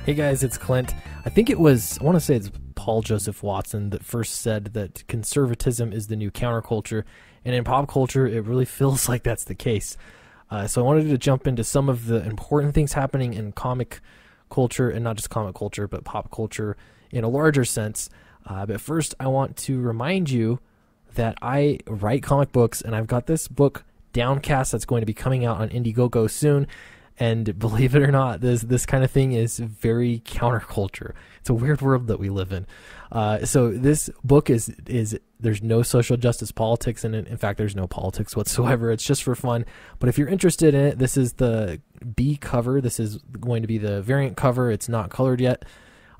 Hey guys, it's Clint. I want to say it's Paul Joseph Watson that first said that conservatism is the new counterculture, and in pop culture, it really feels like that's the case. So I wanted to jump into some of the important things happening in comic culture, and not just comic culture, but pop culture in a larger sense. But first, I want to remind you that I write comic books, and I've got this book, Downcast, that's going to be coming out on Indiegogo soon. And believe it or not, this kind of thing is very counterculture. It's a weird world that we live in. So this book is there's no social justice politics in it. In fact, there's no politics whatsoever. It's just for fun. But if you're interested in it, this is the B cover. This is going to be the variant cover. It's not colored yet.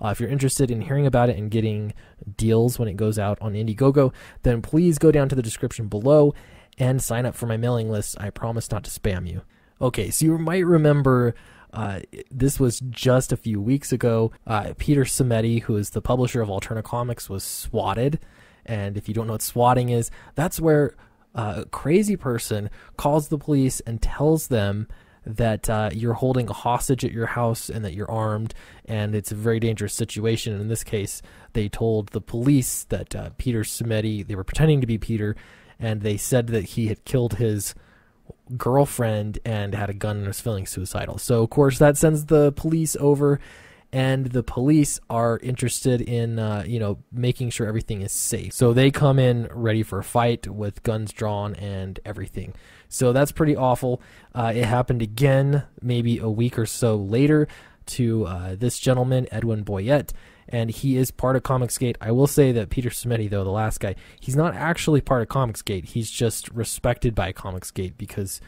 If you're interested in hearing about it and getting deals when it goes out on Indiegogo, then please go down to the description below and sign up for my mailing list. I promise not to spam you. Okay, so you might remember this was just a few weeks ago. Peter Simeti, who is the publisher of Alterna Comics, was swatted. And if you don't know what swatting is, that's where a crazy person calls the police and tells them that you're holding a hostage at your house and that you're armed, and it's a very dangerous situation. And in this case, they told the police that Peter Simeti, they were pretending to be Peter, and they said that he had killed his girlfriend and had a gun and was feeling suicidal. So of course that sends the police over, and the police are interested in making sure everything is safe. So they come in ready for a fight with guns drawn and everything. So that's pretty awful. It happened again maybe a week or so later to this gentleman, Edwin Boyette, and he is part of Comicsgate. I will say that Peter Simeti, though, the last guy, he's not actually part of Comicsgate. He's just respected by Comicsgate because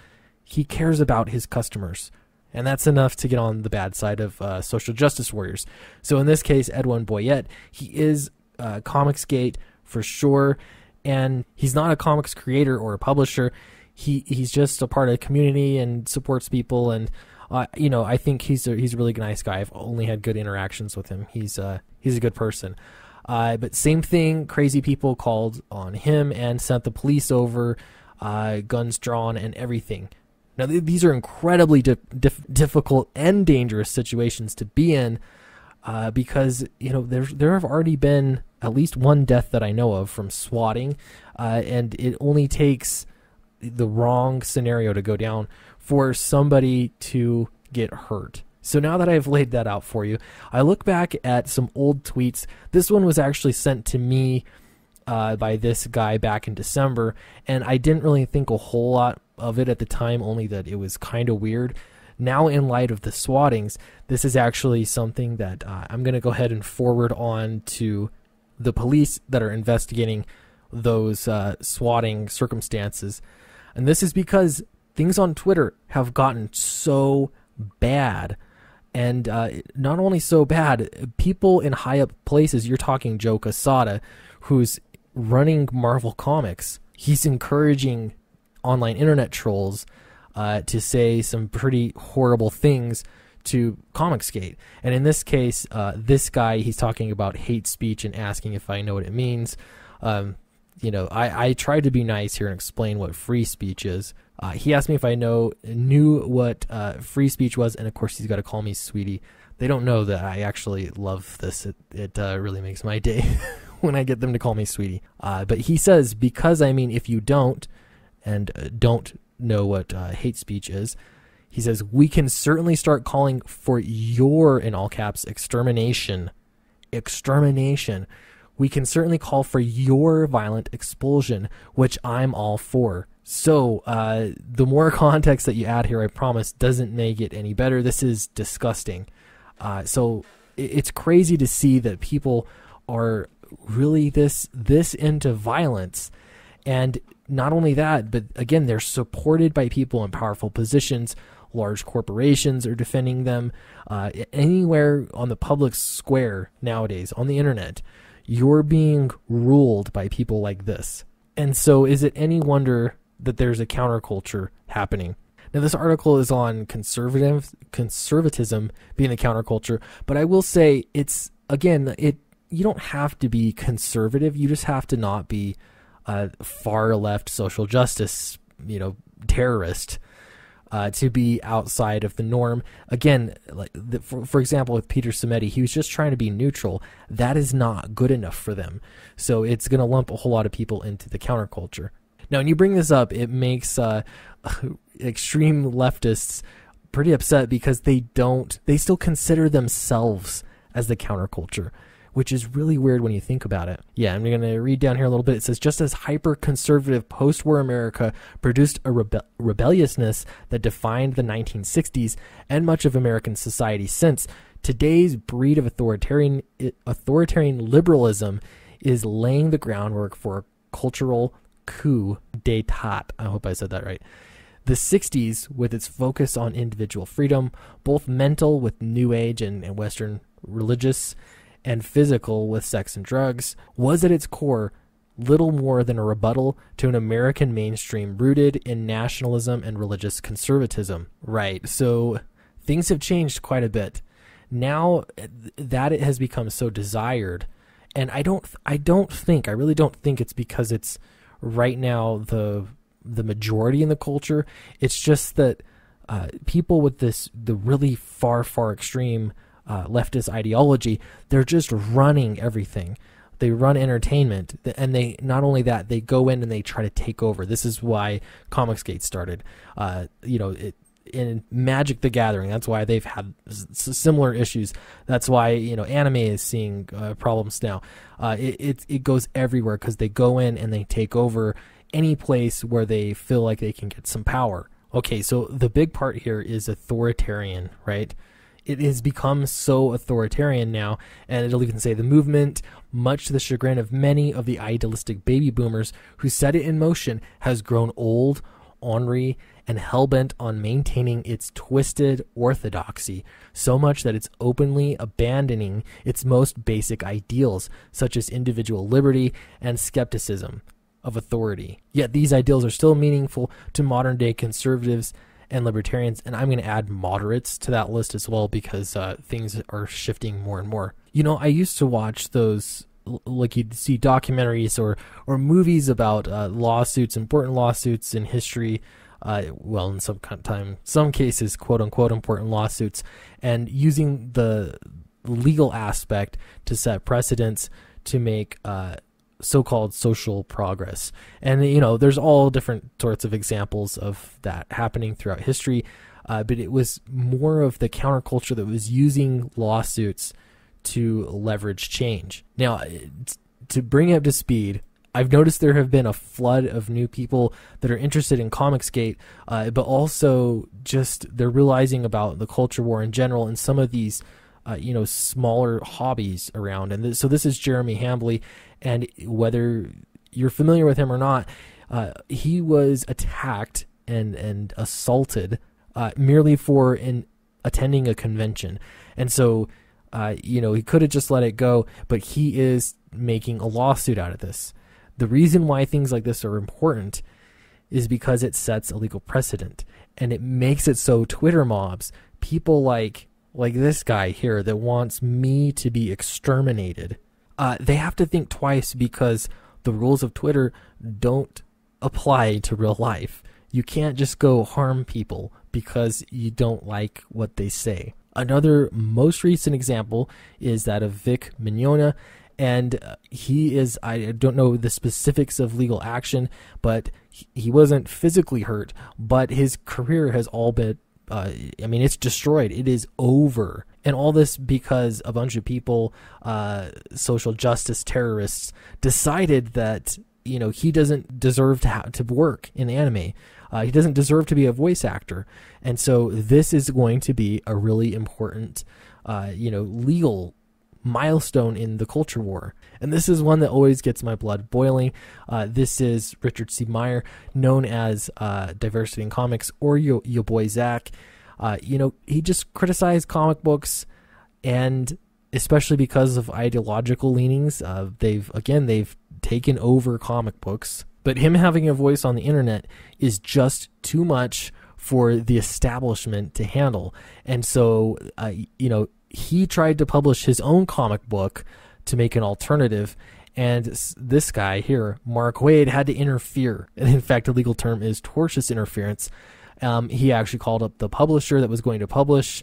he cares about his customers. And that's enough to get on the bad side of social justice warriors. So in this case, Edwin Boyette, he is Comicsgate for sure. And he's not a comics creator or a publisher. He's just a part of the community and supports people. And I think he's a really nice guy. I've only had good interactions with him. He's a good person. But same thing, crazy people called on him and sent the police over, guns drawn and everything. Now, these are incredibly difficult and dangerous situations to be in because, there have already been at least one death that I know of from swatting, and it only takes the wrong scenario to go down for somebody to get hurt. So now that I've laid that out for you, I look back at some old tweets. This one was actually sent to me by this guy back in December, and I didn't really think a whole lot of it at the time, only that it was kind of weird. Now, in light of the swattings, this is actually something that I'm going to go ahead and forward on to the police that are investigating those swatting circumstances. And this is because things on Twitter have gotten so bad. And not only so bad, people in high up places, you're talking Joe Quesada, who's running Marvel Comics, he's encouraging online internet trolls to say some pretty horrible things to Comicsgate. And in this case, this guy, he's talking about hate speech and asking if I know what it means. I tried to be nice here and explain what free speech is. He asked me if I knew what free speech was, and of course he's got to call me sweetie. They don't know that I actually love this. It really makes my day when I get them to call me sweetie. But he says, because if you don't know what hate speech is, he says, we can certainly start calling for your, in all caps, extermination. We can certainly call for your violent expulsion, which I'm all for. So the more context that you add here, I promise, doesn't make it any better. This is disgusting. So it's crazy to see that people are really this into violence. And not only that, but again, they're supported by people in powerful positions. Large corporations are defending them. Anywhere on the public square nowadays, on the internet, you're being ruled by people like this. And so is it any wonder that there's a counterculture happening? Now, this article is on conservatism being the counterculture, but I will say you don't have to be conservative. You just have to not be a far left social justice, terrorist. to be outside of the norm. Again, for example, with Peter Samedi, he was just trying to be neutral. That is not good enough for them. So it's going to lump a whole lot of people into the counterculture. Now, when you bring this up, it makes extreme leftists pretty upset because they still consider themselves as the counterculture, which is really weird when you think about it. Yeah, I'm going to read down here a little bit. It says, just as hyper-conservative post-war America produced a rebelliousness that defined the 1960s and much of American society since, today's breed of authoritarian liberalism is laying the groundwork for a cultural coup d'etat. I hope I said that right. The 60s, with its focus on individual freedom, both mental with New Age and Western religious, and physical with sex and drugs, was at its core little more than a rebuttal to an American mainstream rooted in nationalism and religious conservatism. Right, so things have changed quite a bit. Now that it has become so desired, and I really don't think it's because it's right now the majority in the culture. It's just that people with the really far extreme leftist ideology, they're just running everything. They run entertainment, and they not only that, they go in and they try to take over. This is why Comicsgate started. In Magic the Gathering, that's why they've had similar issues. That's why anime is seeing problems now. It goes everywhere because they go in and they take over any place where they feel like they can get some power. Okay, so the big part here is authoritarian, right? It has become so authoritarian now, and it'll even say the movement, much to the chagrin of many of the idealistic baby boomers who set it in motion, has grown old, ornery, and hell-bent on maintaining its twisted orthodoxy, so much that it's openly abandoning its most basic ideals, such as individual liberty and skepticism of authority. Yet these ideals are still meaningful to modern-day conservatives and libertarians, and I'm going to add moderates to that list as well because things are shifting more and more. I used to watch those, like you'd see documentaries or movies about lawsuits, important lawsuits in history, in some cases, quote-unquote, important lawsuits, and using the legal aspect to set precedents to make so-called social progress. And there's all different sorts of examples of that happening throughout history, but it was more of the counterculture that was using lawsuits to leverage change. Now, to bring it up to speed, I've noticed there have been a flood of new people that are interested in Comicsgate, but also just they're realizing about the culture war in general and some of these smaller hobbies around. And so this is Jeremy Hambley, and whether you're familiar with him or not, he was attacked and assaulted merely for attending a convention. And so, he could have just let it go, but he is making a lawsuit out of this. The reason why things like this are important is because it sets a legal precedent, and it makes it so Twitter mobs, people like this guy here that wants me to be exterminated, they have to think twice because the rules of Twitter don't apply to real life. You can't just go harm people because you don't like what they say. Another most recent example is that of Vic Mignogna, and he is, I don't know the specifics of legal action, but he wasn't physically hurt, but his career has all been it's destroyed. It is over. And all this because a bunch of people, social justice terrorists, decided that, he doesn't deserve to work in anime. He doesn't deserve to be a voice actor. And so this is going to be a really important, legal milestone in the culture war. And this is one that always gets my blood boiling. This is Richard C. Meyer, known as Diversity in Comics, or your boy Zach. He just criticized comic books, and especially because of ideological leanings, they've taken over comic books. But him having a voice on the internet is just too much for the establishment to handle. And so, he tried to publish his own comic book to make an alternative, and this guy here, Mark Waid, had to interfere. And in fact, the legal term is tortious interference. He actually called up the publisher that was going to publish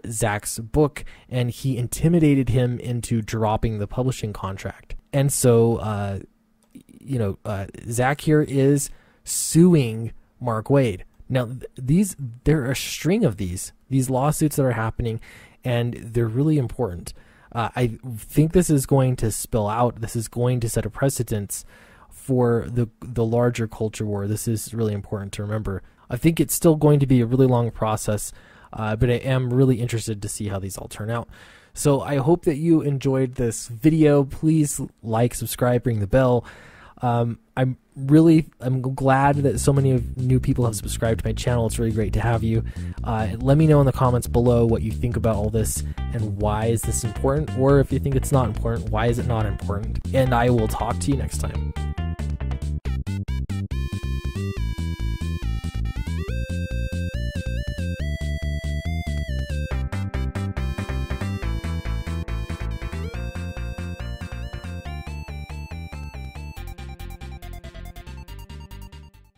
Zach's book, and he intimidated him into dropping the publishing contract. And so, Zach here is suing Mark Waid. Now, there are a string of these lawsuits that are happening, and they're really important. I think this is going to spill out. This is going to set a precedence for the larger culture war. This is really important to remember. I think it's still going to be a really long process, but I am really interested to see how these all turn out. So I hope that you enjoyed this video. Please like, subscribe, ring the bell. I'm glad that so many new people have subscribed to my channel. It's really great to have you. Let me know in the comments below what you think about all this and why is this important, or if you think it's not important, why is it not important? And I will talk to you next time.